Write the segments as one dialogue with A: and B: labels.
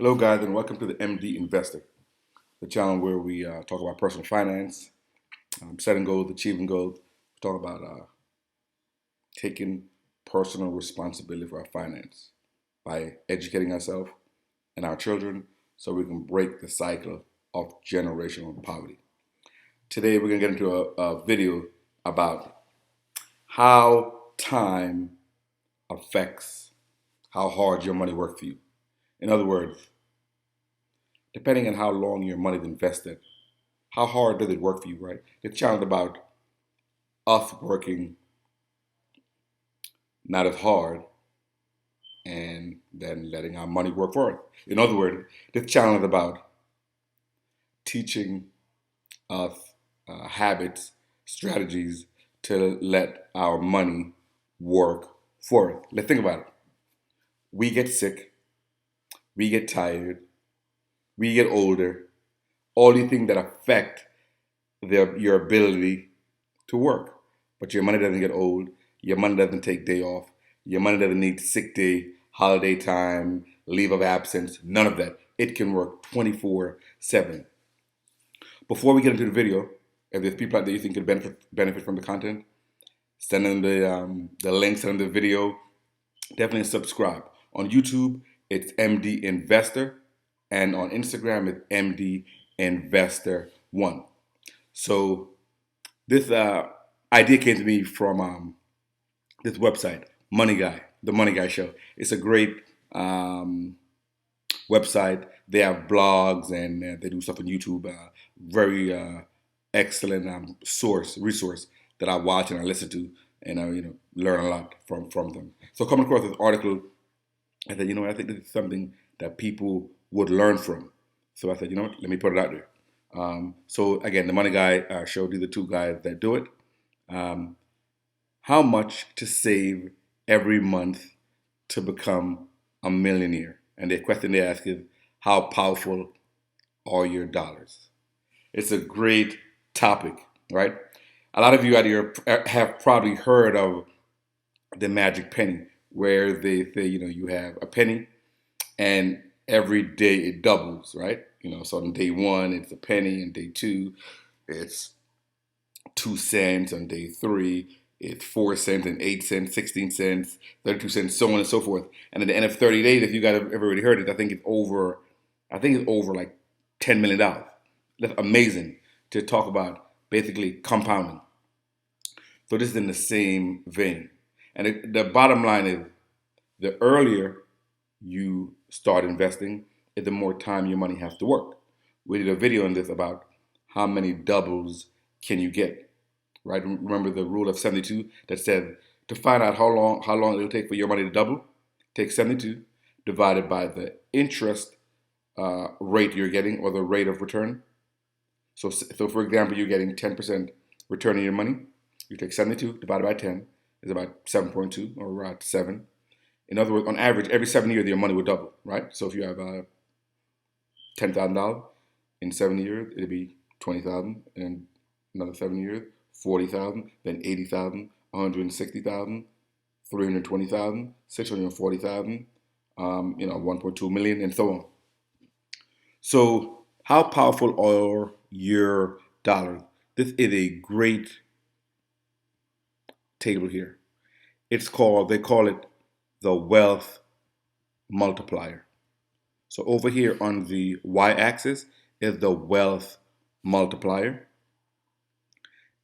A: Hello, guys, and welcome to the MD Investor, the channel where we talk about personal finance, setting goals, achieving goals. We talk about taking personal responsibility for our finance by educating ourselves and our children so we can break the cycle of generational poverty. Today, we're going to get into a video about how time affects how hard your money works for you. In other words, depending on how long your money is invested, how hard does it work for you, right? It's challenged about us working not as hard and then letting our money work for us. In other words, this challenge is about teaching us habits, strategies to let our money work for us. Let's think about it. We get sick, we get tired, we get older, all these things that affect your ability to work. But your money doesn't get old. Your money doesn't take day off. Your money doesn't need sick day, holiday time, leave of absence, none of that. It can work 24/7. Before we get into the video, if there's people out there you think could benefit from the content, send them the link, send them the video. Definitely subscribe. On YouTube, it's MD Investor, and on Instagram, it's MD Investor One. So this idea came to me from this website, Money Guy, the Money Guy Show. It's a great website. They have blogs and they do stuff on YouTube. Very excellent resource that I watch and I listen to, and I learn a lot from them. So coming across this article, I said, I think this is something that people would learn from. So I said, what, let me put it out there. So again, the Money Guy Show, these are two guys that do it. How much to save every month to become a millionaire? And the question they ask is, how powerful are your dollars? It's a great topic, right? A lot of you out here have probably heard of the magic penny, where they say, you have a penny and every day it doubles, right? So on day one, it's a penny, and day two, it's 2 cents, on day three, it's 4 cents, and 8 cents, 16 cents, 32 cents, so on and so forth. And at the end of 30 days, if you guys have ever already heard it, I think it's over like $10 million. That's amazing to talk about basically compounding. So this is in the same vein. And the bottom line is, the earlier you start investing, the more time your money has to work. We did a video on this about how many doubles can you get, right? Remember the rule of 72 that said to find out how long it'll take for your money to double, take 72 divided by the interest rate you're getting, or the rate of return. So for example, you're getting 10% return on your money. You take 72 divided by 10 is about 7.2, or around 7. In other words, on average, every 7 years, your money will double, right? So if you have $10,000 in 7 years, it'll be 20,000, and another 7 years, 40,000, then 80,000, 160,000, 320,000, 640,000, 1.2 million, and so on. So how powerful are your dollars? This is a great table here. They call it the wealth multiplier. So over here on the y-axis is the wealth multiplier,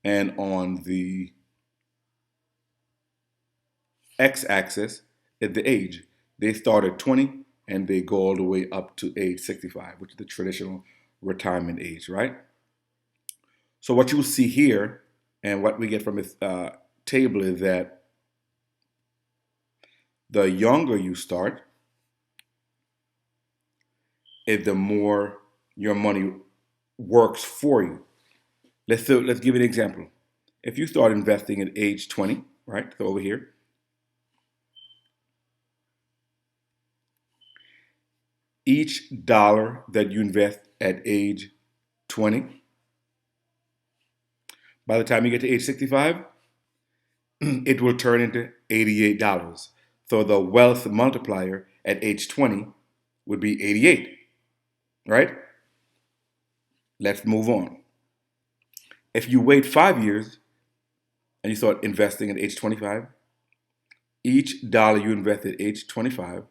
A: and on the x-axis is the age. They start at 20 and they go all the way up to age 65, which is the traditional retirement age, right? So what you will see here, and what we get from this table, is that the younger you start, the more your money works for you. Let's give you an example. If you start investing at age 20, right? So over here, each dollar that you invest at age 20, by the time you get to age 65, it will turn into $88. So the wealth multiplier at age 20 would be 88, right? Let's move on. If you wait 5 years and you start investing at age 25, each dollar you invest at age 25,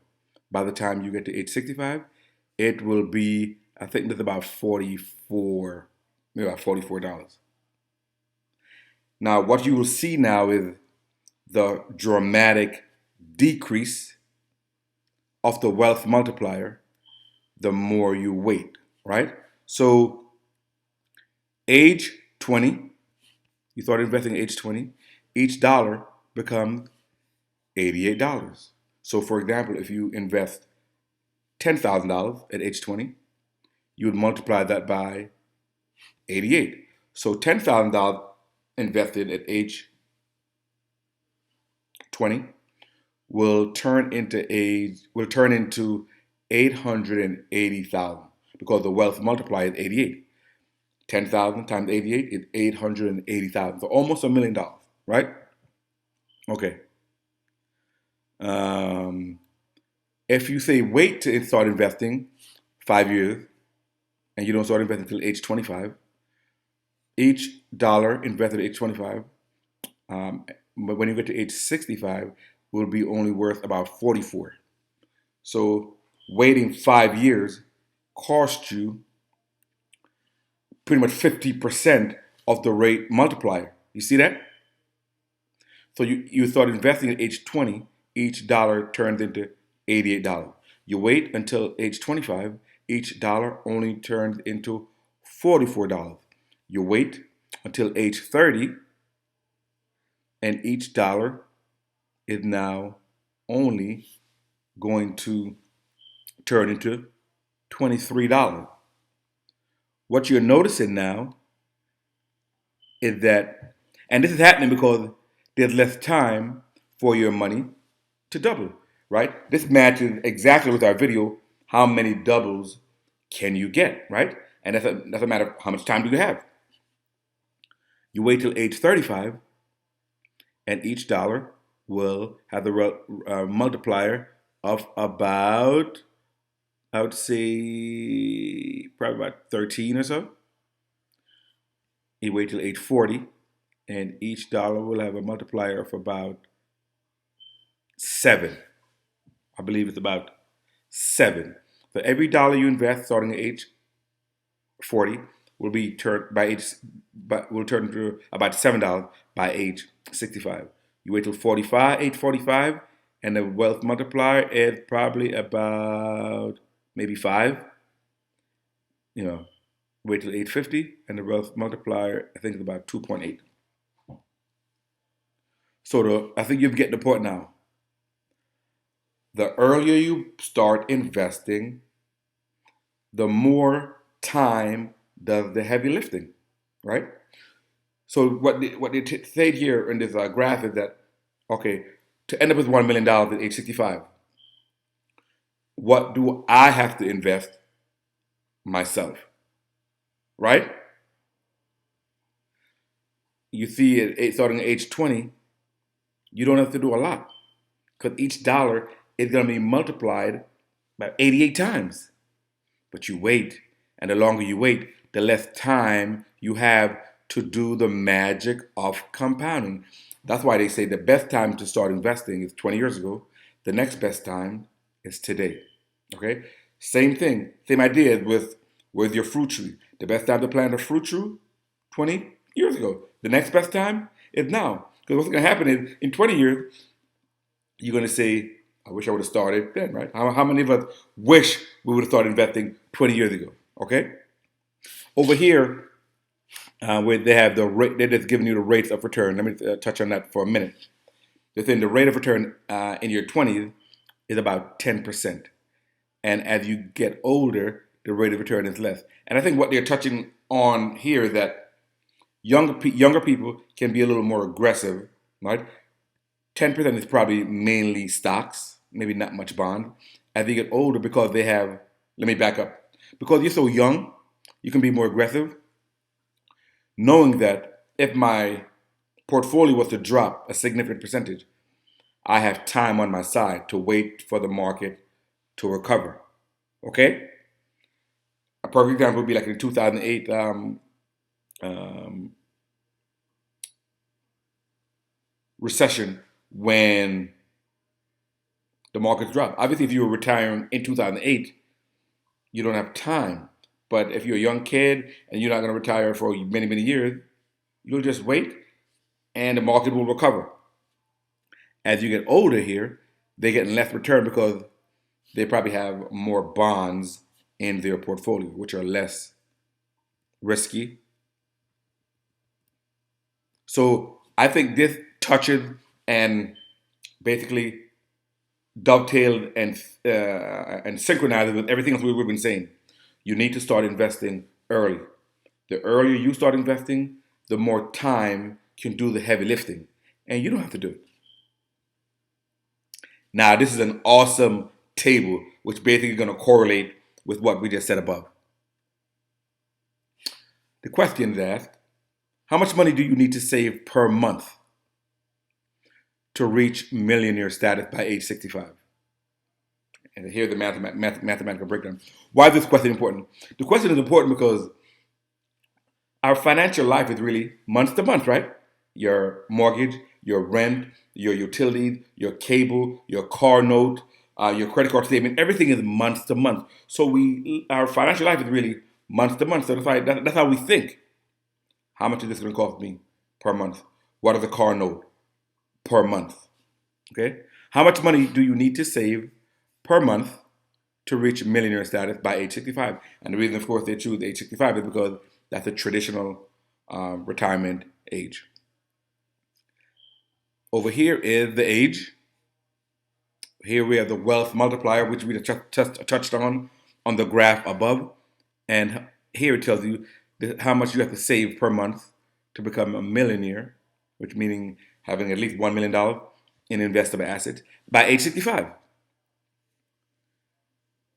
A: by the time you get to age 65, it will be, I think that's about 44, maybe about $44. Now, what you will see now is the dramatic decrease of the wealth multiplier the more you wait, right? So, age 20, you start investing at age 20, each dollar becomes $88. So, for example, if you invest $10,000 at age 20, you would multiply that by 88. So, $10,000 invested at age 20 will turn into 880,000 because the wealth multiplier is 88. 10,000 times 88 is 880,000. So almost $1 million, right? Okay. If you say wait to start investing 5 years and you don't start investing until age 25, each dollar invested at age 25, but when you get to age 65, will be only worth about 44. So waiting 5 years cost you pretty much 50% of the rate multiplier. You see that? So you start investing at age 20, each dollar turns into $88. You wait until age 25, each dollar only turns into $44. You wait until age 30, and each dollar is now only going to turn into $23. What you're noticing now is that, and this is happening because there's less time for your money to double, right? This matches exactly with our video, how many doubles can you get, right? And that's a matter of how much time do you have. You wait till age 35, and each dollar will have the multiplier of about, I would say, probably about 13 or so. You wait till age 40, and each dollar will have a multiplier of about 7. I believe it's about 7. So every dollar you invest starting at age 40 will be turned by age, but will turn to about $7 by age 65. You wait till 45, age 45, and the wealth multiplier is probably about maybe 5. You know, wait till age 50, and the wealth multiplier I think is about 2.8. So I think you've get the point now. The earlier you start investing, the more time does the heavy lifting, right? So what they say here in this graph is that, okay, to end up with $1 million at age 65, what do I have to invest myself, right? You see, starting at age 20, you don't have to do a lot because each dollar is going to be multiplied by 88 times. But you wait, and the longer you wait, the less time you have to do the magic of compounding. That's why they say the best time to start investing is 20 years ago. The next best time is today. Okay? Same thing, same idea with your fruit tree. The best time to plant a fruit tree, 20 years ago. The next best time is now. Because what's going to happen is in 20 years, you're going to say, I wish I would have started then, right? How many of us wish we would have started investing 20 years ago? Okay? Over here, where they have the rate, they're just giving you the rates of return. Let me touch on that for a minute. They're saying the rate of return in your 20s is about 10%. And as you get older, the rate of return is less. And I think what they're touching on here is that younger people can be a little more aggressive, right? 10% is probably mainly stocks, maybe not much bond. As they get older, because they have, let me back up. Because you're so young, you can be more aggressive, knowing that if my portfolio was to drop a significant percentage, I have time on my side to wait for the market to recover. Okay, a perfect example would be like in 2008 um, recession when the markets dropped. Obviously, if you were retiring in 2008, you don't have time. But if you're a young kid and you're not going to retire for many, many years, you'll just wait and the market will recover. As you get older here, they get less return because they probably have more bonds in their portfolio, which are less risky. So I think this touches and basically dovetailed and synchronized with everything else we've been saying. You need to start investing early. The earlier you start investing, the more time can do the heavy lifting, and you don't have to do it. Now, this is an awesome table, which basically is going to correlate with what we just said above. The question is asked: how much money do you need to save per month to reach millionaire status by age 65? And here's the mathematical breakdown. Why is this question important? The question is important because our financial life is really month to month, right? Your mortgage, your rent, your utilities, your cable, your car note, your credit card statement, everything is month to month. So our financial life is really month to month. So that's how we think. How much is this going to cost me per month? What is the car note per month? Okay. How much money do you need to save per month to reach millionaire status by age 65? And the reason, of course, they choose age 65 is because that's a traditional retirement age. Over here is the age. Here we have the wealth multiplier, which we just touched on the graph above. And here it tells you how much you have to save per month to become a millionaire, which meaning having at least $1 million in investable assets by age 65.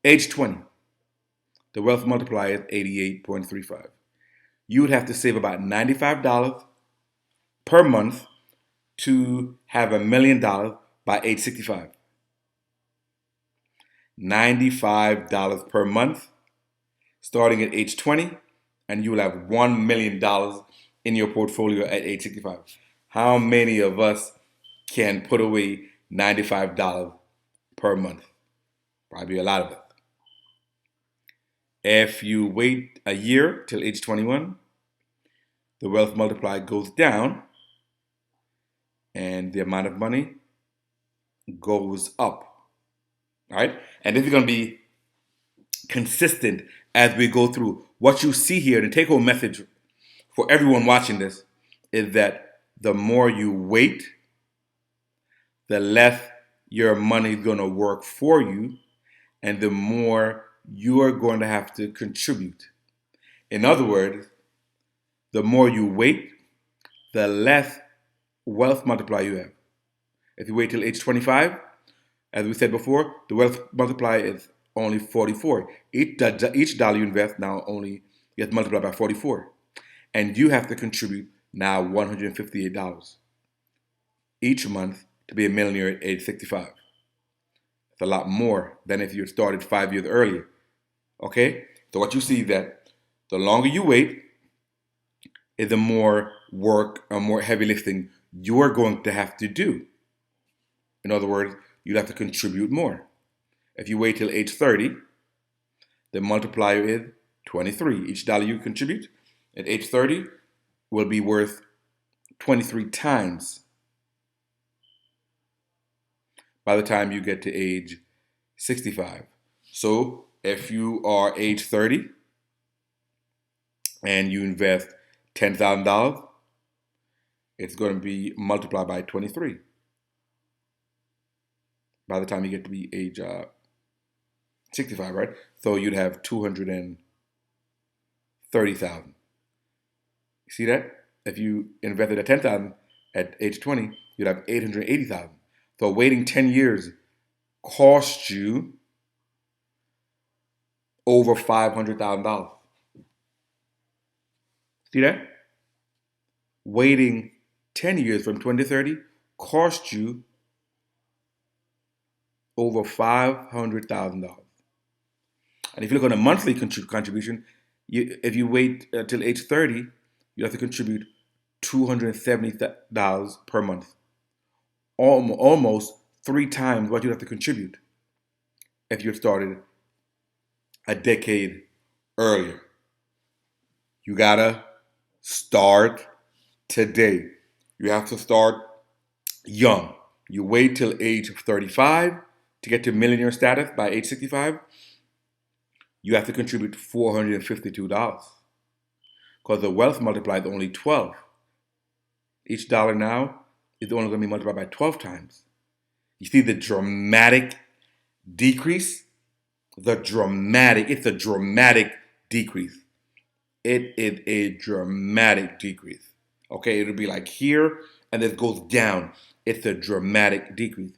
A: Age 20, the wealth multiplier is 88.35. You would have to save about $95 per month to have $1 million by age 65. $95 per month starting at age 20, and you will have $1 million in your portfolio at age 65. How many of us can put away $95 per month? Probably a lot of us. If you wait a year till age 21, the wealth multiplier goes down and the amount of money goes up. All right? And this is going to be consistent as we go through. What you see here, the take home message for everyone watching this is that the more you wait, the less your money is going to work for you, and the more you are going to have to contribute. In other words, the more you wait, the less wealth multiplier you have. If you wait till age 25, as we said before, the wealth multiplier is only 44. Each dollar you invest now only gets multiplied by 44. And you have to contribute now $158 each month to be a millionaire at age 65. It's a lot more than if you had started 5 years earlier. Okay? So what you see is that the longer you wait, is the more work or more heavy lifting you're going to have to do. In other words, you'll have to contribute more. If you wait till age 30, the multiplier is 23. Each dollar you contribute at age 30 will be worth 23 times by the time you get to age 65. So if you are age 30 and you invest $10,000, it's going to be multiplied by 23 by the time you get to be age 65, right? So you'd have 230,000. You see that? If you invested at 10,000 at age 20, you'd have 880,000. So waiting 10 years cost you over $500,000. See that? Waiting 10 years from 2030 cost you over $500,000. And if you look on a monthly contribution, if you wait till age 30, you have to contribute $270 per month, almost 3 times what you have to contribute if you started a decade earlier. You gotta start today. You have to start young. You wait till age 35 to get to millionaire status by age 65. You have to contribute $452 because the wealth multiplier is only 12. Each dollar now is only going to be multiplied by 12 times. You see the dramatic decrease? It's a dramatic decrease. It is a dramatic decrease. Okay, it'll be like here and it goes down. It's a dramatic decrease.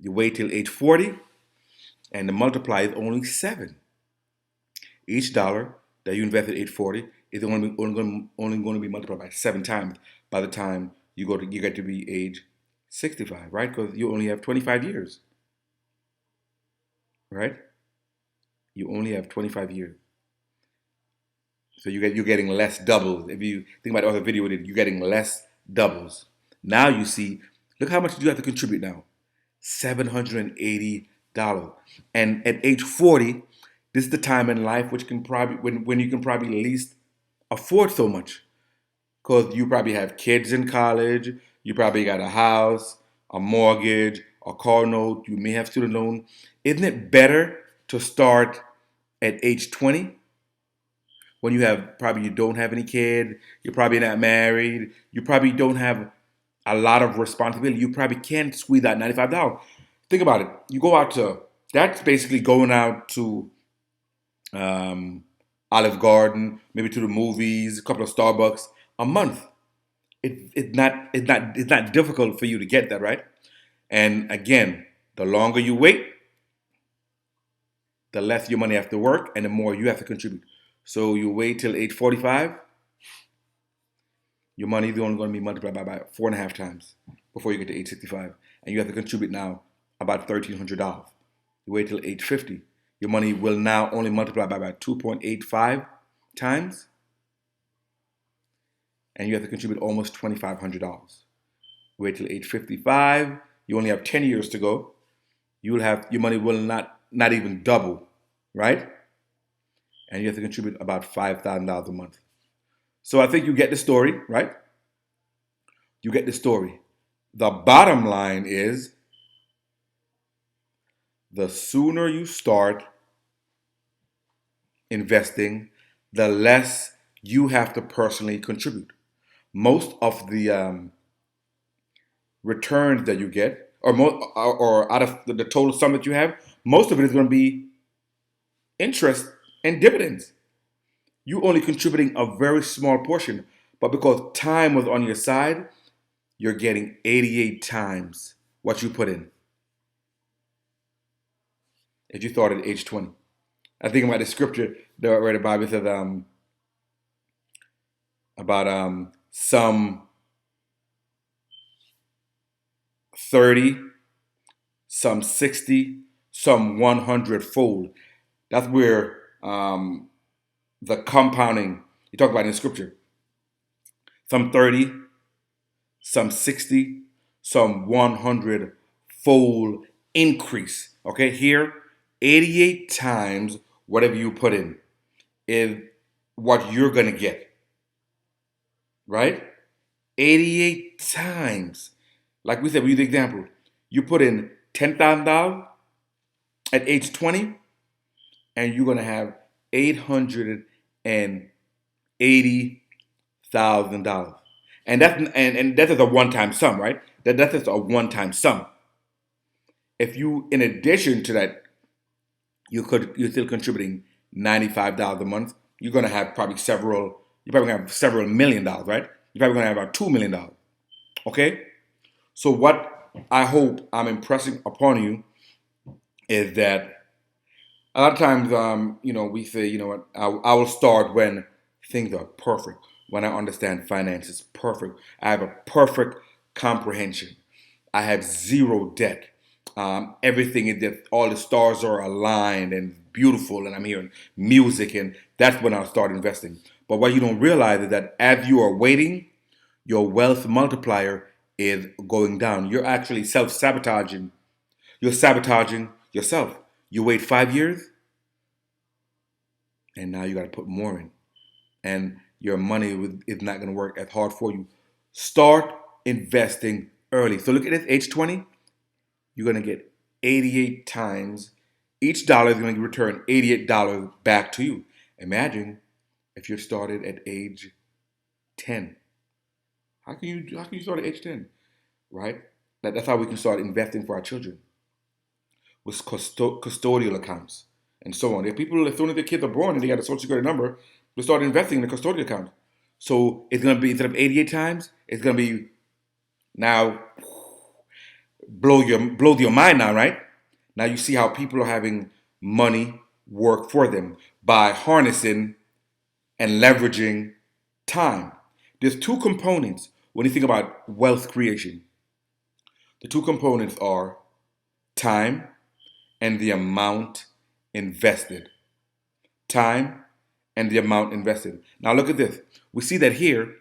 A: You wait till age 40 and the multiplier is only 7. Each dollar that you invest at age 40 is only going to be multiplied by 7 times by the time you get to be age 65, right? Because you only have 25 years, right? You only have 25 years. So you're getting less doubles. If you think about the other video, you're getting less doubles. Now you see, look how much do you have to contribute now? $780. And at age 40, this is the time in life which can probably when you can probably least afford so much. Because you probably have kids in college, you probably got a house, a mortgage, a car note, you may have student loan. Isn't it better to start at age 20? When you don't have any kid, you're probably not married, you probably don't have a lot of responsibility, you probably can't squeeze out $95. Think about it. You go out to, that's basically going out to Olive Garden, maybe to the movies, a couple of Starbucks a month. It's not difficult for you to get that, right? And again, the longer you wait, the less your money have to work and the more you have to contribute. So you wait till age 45, your money is only going to be multiplied by about 4.5 times before you get to age 65. And you have to contribute now about $1,300. You wait till age 50, your money will now only multiply by about 2.85 times. And you have to contribute almost $2,500. Wait till age 55, you only have 10 years to go. Your money will not even double, right? And you have to contribute about $5,000 a month. So I think you get the story, right? You get the story. The bottom line is the sooner you start investing, the less you have to personally contribute. Most of the returns that you get, or out of the total sum that you have, most of it is going to be interest and dividends. You only contributing a very small portion, but because time was on your side, you're getting 88 times what you put in. If you thought at age 20. I think about the scripture where the Bible says about some 30, some 60, some 100 fold. That's where the compounding you talk about in scripture. Some 30, some 60, some 100 fold increase. Okay, here, 88 times whatever you put in is what you're going to get. Right? 88 times. Like we said, we use the example. You put in $10,000 at age 20, and you're going to have $880,000. And that is a one-time sum, right? That is a one-time sum. If you, in addition to that, you're still contributing $95 a month, you're going to have probably several million dollars, right? You're probably going to have about $2 million. Okay? So what I hope I'm impressing upon you is that a lot of times, we say, you know what, I will start when things are perfect, when I understand finances perfect. I have a perfect comprehension. I have zero debt. Everything is just, all the stars are aligned and beautiful and I'm hearing music, and that's when I'll start investing. But what you don't realize is that as you are waiting, your wealth multiplier is going down. You're actually self sabotaging. You're sabotaging yourself. You wait 5 years, and now you got to put more in, and your money is not going to work as hard for you. Start investing early. So look at this: age 20, you're going to get 88 times. Each dollar is going to return $88 back to you. Imagine if you started at age 10. How can you start at age 10? Right? That's how we can start investing for our children with custodial accounts and so on. If people, as soon as their kids are born and they got a social security number, they start investing in a custodial account. So it's going to be, instead of 88 times, it's going to be now blow your mind now, right? Now you see how people are having money work for them by harnessing and leveraging time. There's two components when you think about wealth creation. The two components are time and the amount invested. Time and the amount invested. Now look at this. We see that here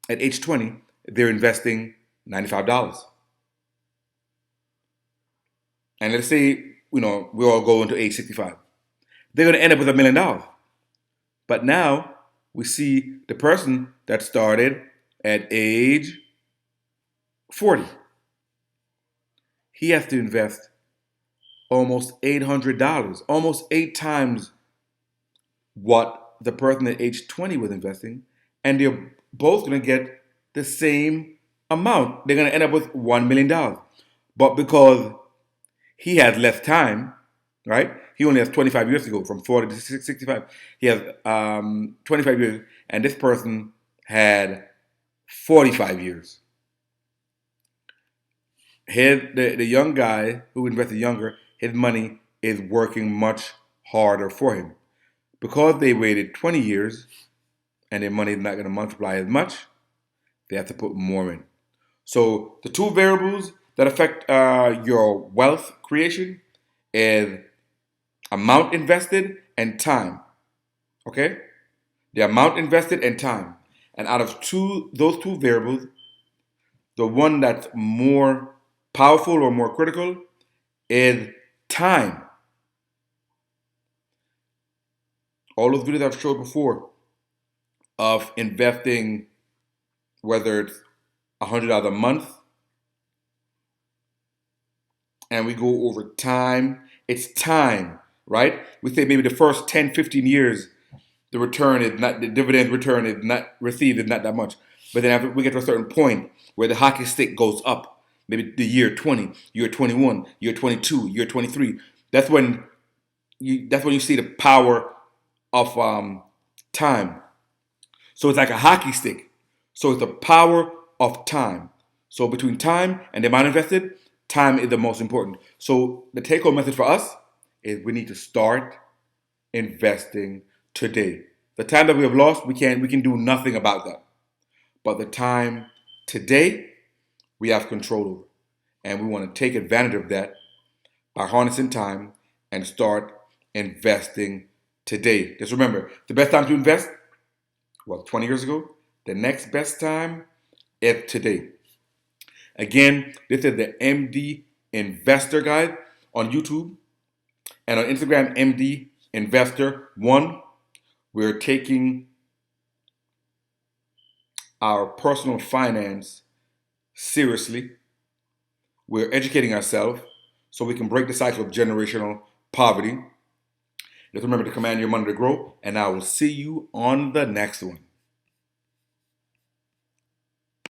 A: at age 20, they're investing $95. And let's say, we all go into age 65. They're going to end up with $1 million. But now we see the person that started at age 40. He has to invest almost $800, almost 8 times what the person at age 20 was investing, and they're both going to get the same amount. They're going to end up with $1 million. But because he has less time, right? He only has 25 years to go from 40 to 65. He has 25 years, and this person had 45 years. The young guy who invested younger, his money is working much harder for him. Because they waited 20 years and their money is not going to multiply as much, they have to put more in. So the two variables that affect your wealth creation is amount invested and time. Okay? The amount invested and time. And out of those two variables, the one that's more powerful or more critical is time. All those videos I've showed before of investing, whether it's $100 a month, and we go over time, it's time, right? We say maybe the first 10, 15 years, the dividend return is not received, is not that much. But then after we get to a certain point where the hockey stick goes up, maybe the year 20, year 21, year 22, year 23, that's when you see the power of time. So it's like a hockey stick. So it's the power of time. So between time and the amount invested, time is the most important. So the take-home message for us is we need to start investing today. The time that we have lost, we can do nothing about that. But the time today, we have control over. And we want to take advantage of that by harnessing time and start investing today. Just remember, the best time to invest was 20 years ago. The next best time is today. Again, this is the MD Investor Guide on YouTube and on Instagram, MD Investor 1. We're taking our personal finance seriously. We're educating ourselves so we can break the cycle of generational poverty. Just remember to command your money to grow, and I will see you on the next one.